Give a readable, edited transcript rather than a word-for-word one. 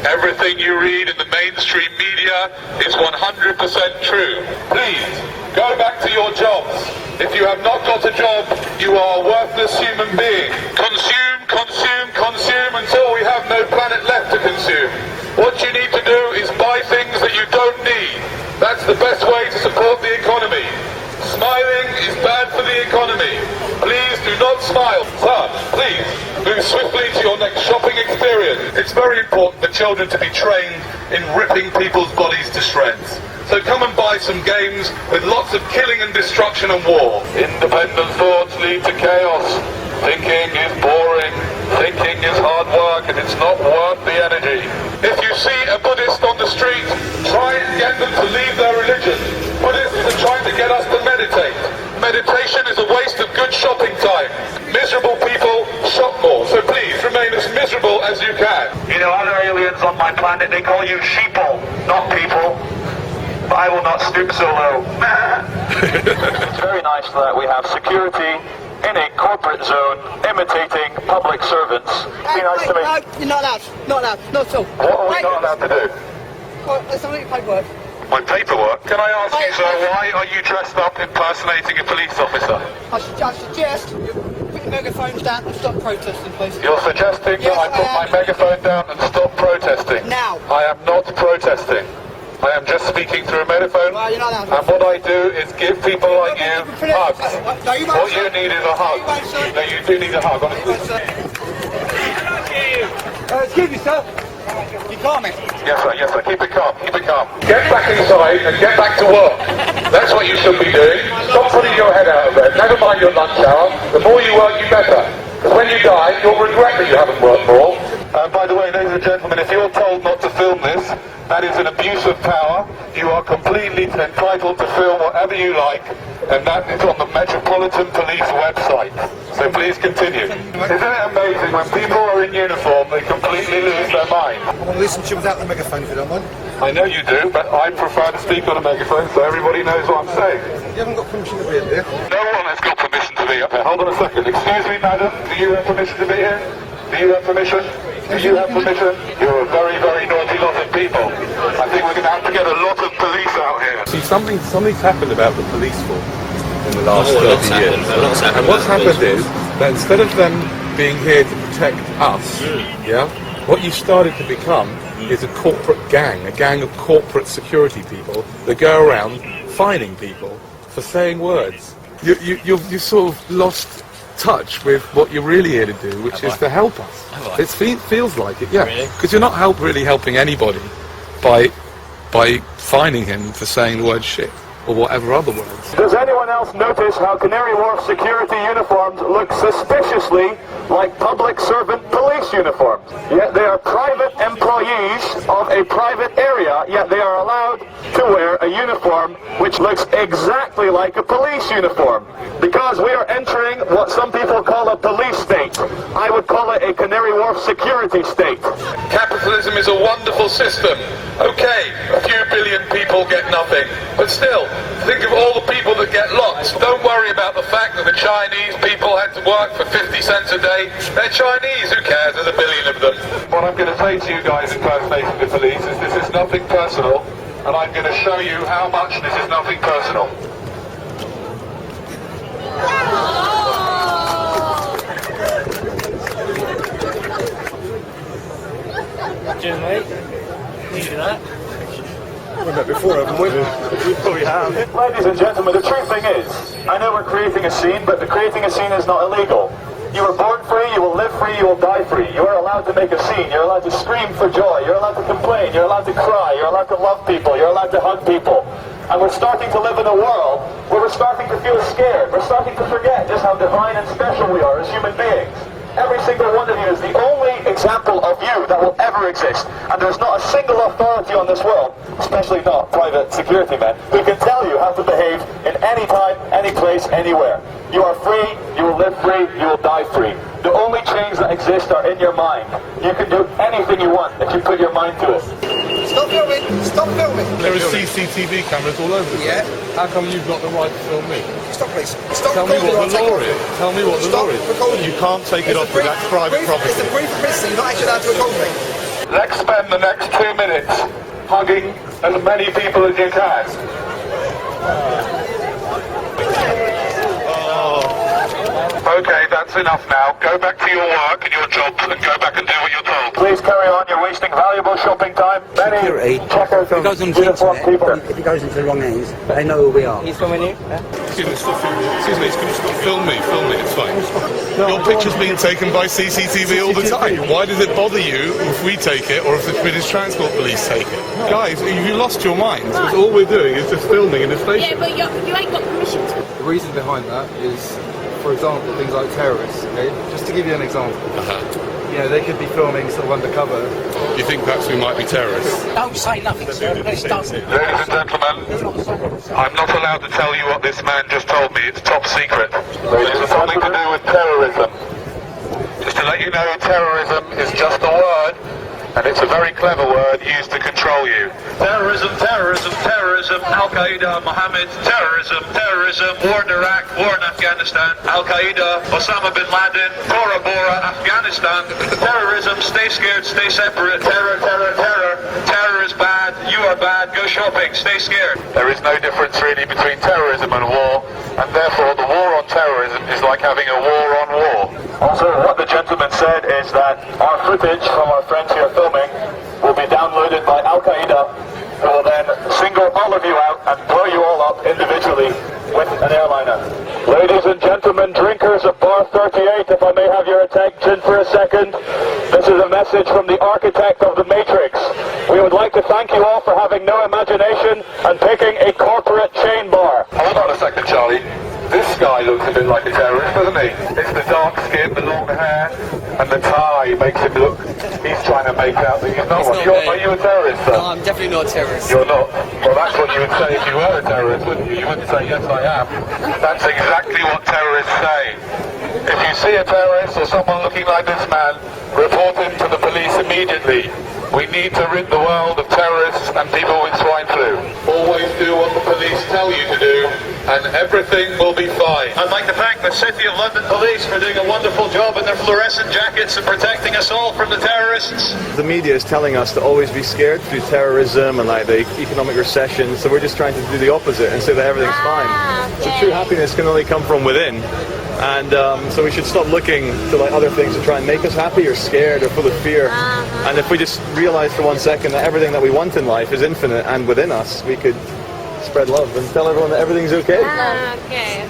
Everything you read in the mainstream media is 100% true. Please, go back to your jobs. If you have not got a job, you are a worthless human being. Consume, consume, consume until we have no planet left to consume. What you need to do is buy things that you don't need. That's the best way to support the economy. Smiling is bad for the economy. Please do not smile. Sir, please move swiftly to your next shopping experience. It's very important for children to be trained in ripping people's bodies to shreds. So come and buy some games with lots of killing and destruction and war. Independent thoughts lead to chaos. Thinking is boring. Thinking is hard work and it's not worth the energy. If you see a Buddhist on the street, try and get them to leave their religion. Buddhists are trying to get us to meditate. Meditation is a waste of good shopping time. Miserable people shop more, so please remain as miserable as you can. You know, other aliens on my planet, they call you sheeple, not people. But I will not stoop so low. It's very nice that we have security in a corporate zone imitating public servants. Be nice to me. No, you're not allowed. Not allowed. Not at all. What are we not allowed to do? Well, there's something paperwork. My paperwork? Can I ask you, sir, why are you dressed up impersonating a police officer? I suggest you put your megaphones down and stop protesting, please. You're suggesting that I put my megaphone down and stop protesting? Now. I am not protesting. I am just speaking through a megaphone, Well, you're not allowed. and what I do is give people like you hugs. No, you won't, What you sir. need is a hug. You won't, sir. No, you do need a hug, honestly. Excuse me, sir. You calm it. Yes, sir, keep it calm, keep it calm. Get back inside and get back to work. That's what you should be doing. Stop putting your head out of bed. Never mind your lunch hour. The more you work, you better. Because when you die, you'll regret that you haven't worked more. By the way, ladies and gentlemen, if you're told not to film this, that is an abuse of power. You are completely entitled to film whatever you like, and that is on the Metropolitan Police website. So please continue. Isn't it amazing when people are in uniform, they completely lose their mind? I want to listen to you without the megaphone if you don't mind. I know you do, but I prefer to speak on a megaphone so everybody knows what I'm saying. You haven't got permission to be in here. No one has got permission to be up here. Hold on a second. Excuse me, madam. Do you have permission to be here? Do you have permission? Do you have permission? You're a very, very naughty lot of people. I think we're going to have to get a lot of police out here. See, something's happened about the police force in the last 30 years. And what's happened is that instead of them being here to protect us, what you started to become is a corporate gang, a gang of corporate security people that go around fining people for saying words. You sort of lost touch with what you're really here to do, which is to help us. It feels like it, yeah. Because you're not really helping anybody by fining him for saying the word shit or whatever other words. Does anyone else notice how Canary Wharf security uniforms look suspiciously like public servant police uniforms? Yet they are private employees of a private area, yet they are allowed to wear a uniform which looks exactly like a police uniform. Because we are entering what some people call a police state. I would call it a Canary Wharf security state. Capitalism is a wonderful system. Okay, a few billion people get nothing. But still, think of all the people that get lots. Don't worry about the fact that the Chinese people had to work for 50 cents a day. They're Chinese, who cares? There's a billion of them. What I'm going to say to you guys impersonating the police is this is nothing personal, and I'm going to show you how much this is nothing personal. Cheers, mate. You do that? We've met before, haven't we? We probably have. Ladies and gentlemen, the true thing is, I know we're creating a scene, but creating a scene is not illegal. You were born free, you will live free, you will die free. You are allowed to make a scene, you're allowed to scream for joy, you're allowed to complain, you're allowed to cry, you're allowed to love people, you're allowed to hug people. And we're starting to live in a world where we're starting to feel scared. We're starting to forget just how divine and special we are as human beings. Every single one of you is the only example of you that will ever exist. And there's not a single authority on this world, especially not private security men, who can tell you how to behave in any time, any place, anywhere. You are free, you will live free, you will die free. The only chains that exist are in your mind. You can do anything you want if you put your mind to it. Stop filming. Stop filming. There are CCTV cameras all over the place. Yeah. How come you've got the right to film me? Stop, please. Stop Tell me recording what the or I'll law take it is. off. Tell me what the Stop law is. recording. You can't take it off, but that's private property. It's a brief privacy. You're not actually allowed to record me. Let's spend the next 2 minutes hugging as many people as you can. Okay, that's enough now. Go back to your work and your jobs and go back and do what you're told. Please carry on. You're wasting valuable shopping time. Many checkers If it goes on and the uniformed internet, people. if it goes into the wrong hands, they know who we are. He's filming you? Excuse me, stop filming. Excuse me, can you stop? Film me, it's fine. Your picture's being taken by CCTV all the time. Why does it bother you if we take it or if the British Transport Police take it? Guys, you lost your minds. Because all we're doing is just filming in the Yeah, station. but you ain't got permission to. The reason behind that is, for example, things like terrorists. Okay, just to give you an example, you know, they could be filming sort of undercover. You think perhaps we might be terrorists? Don't say nothing, sir. Please don't. Ladies and gentlemen, I'm not allowed to tell you what this man just told me. It's top secret. This has something to do with terrorism. Just to let you know, terrorism is just a word, and it's a very clever word used to control you. Terrorism, terrorism, terrorism, Al-Qaeda, Mohammed, terrorism, terrorism, war in Iraq, war in Afghanistan, Al-Qaeda, Osama bin Laden, Tora Bora, Afghanistan, terrorism, stay scared, stay separate, terror, terror, terror, terror is bad, you are bad, go shopping, stay scared. There is no difference really between terrorism and war, and therefore the war on terrorism is like having a war on war. Also, what the gentleman said is that our footage from our friends here filming will be downloaded by Al-Qaeda, who will then single all of you out and blow you all up individually with an airliner. Ladies and gentlemen, drinkers of Bar 38, if I may have your attention for a second, this is a message from the architect of the Matrix. We would like to thank you all for having no imagination and picking a corporate chain bar. Hold on a second, Charlie. This guy looks a bit like a terrorist, doesn't he? It's the dark skin, the long hair, and the tie makes him look... He's trying to make out that he's not one. Are you a terrorist, sir? No, I'm definitely not a terrorist. You're not. Well, that's what you would say if you were a terrorist, wouldn't you? You wouldn't say, yes, I am. That's exactly what terrorists say. If you see a terrorist or someone looking like this man, report him to the police immediately. We need to rid the world of terrorists and people with swine flu. Always do what the police tell you to do, and everything will be fine. I'd like to thank the City of London Police for doing a wonderful job in their fluorescent jackets and protecting us all from the terrorists. The media is telling us to always be scared through terrorism and like the economic recession, so we're just trying to do the opposite and say that everything's fine. So true happiness can only come from within. And so we should stop looking to like other things to try and make us happy or scared or full of fear. And if we just realize for 1 second that everything that we want in life is infinite and within us, we could spread love and tell everyone that everything's okay. Okay.